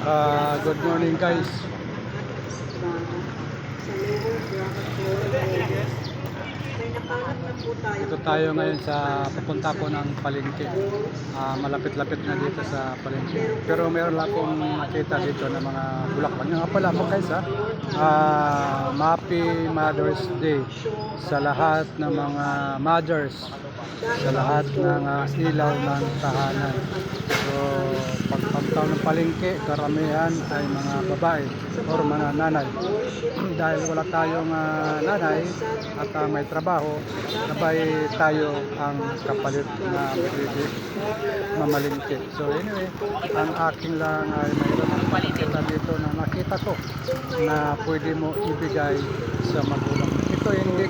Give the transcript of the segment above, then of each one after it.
Good morning guys. Dito tayo ngayon sa pupunta ko ng palengke. Malapit-lapit na dito sa palengke. Pero meron lang akong nakita dito ng mga bulaklak. Nga pala mo guys Happy Mother's Day sa lahat ng mga mothers, sa lahat ng ilaw ng tahanan. So pagpunta ng palengke, karamihan ay mga babae or mga nanay. Dahil wala tayong nanay at may trabaho, nabay tayo ang kapalit na mamalingke. So anyway, ang aking lang ay mayroon ang pakita dito na nakita ko na pwede mo ibigay sa magulang. Ito hindi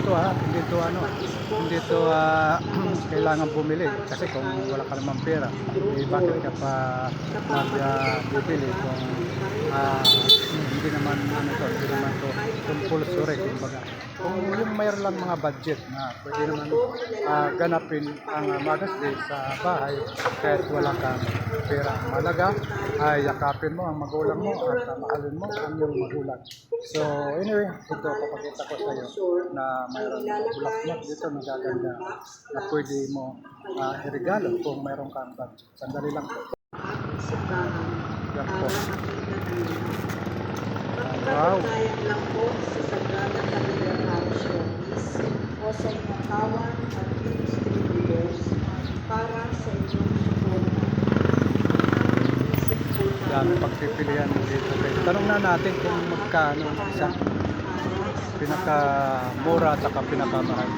to kailangan bumili kasi kung wala ka naman pera, bakit ka pa bibili kung hindi naman to compulsory, kumbaga. Kung yung mayroon lang mga budget na pwede naman ganapin ang Mother's Day sa bahay kahit wala kang pera. Malaga ay yakapin mo ang magulang mo at mahalin mo ang iyong magulang. So anyway, ito papakita ko sa iyo na mayroon bulaklak dito na gaganda na pwede mo iregalo kung mayroon kang budget. Sandali lang po. Yan po. Wow. Lang po sa Sagrada Familia Parish o sa inyong kawan at distributors para sa inyong suporta. Dami pagpipilian dito. Tanong na natin kung magkano isa pinakamura at saka pinakamahal.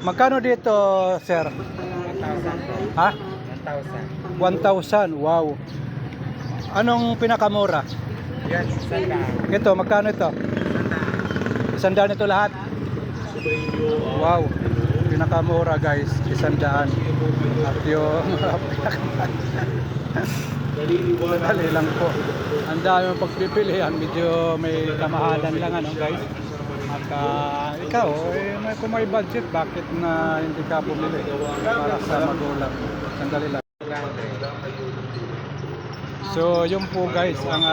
Magkano dito, sir? 1,000. Ha? 1,000. 1,000. Wow. Anong pinakamura? Yan, 100. Ito, magkano ito? 100 ito lahat. Wow. Pinakamura guys, 100. At yung dali lang po. Ang dami mong pagpipilian, medyo may kamahalan lang guys. At ikaw, kung may budget, bakit na hindi ka bumili para sa magulang? Sandali lang. So yun po guys ang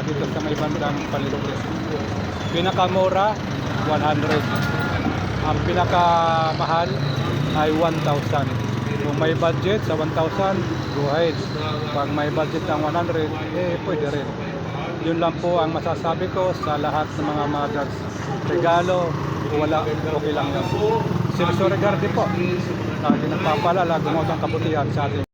dito sa may bandang palengke. Pinakamura 100. Ang pinakamahal ay 1,000. Kung may budget sa 1,000, go ahead. Pag may budget ng 100, pwede rin. Yun lang po ang masasabi ko sa lahat ng mga mothers. Regalo, wala, okay lang yan. Sinusuregarde po. Hindi nagpapalala, gumawa ng kabutihan sa atin.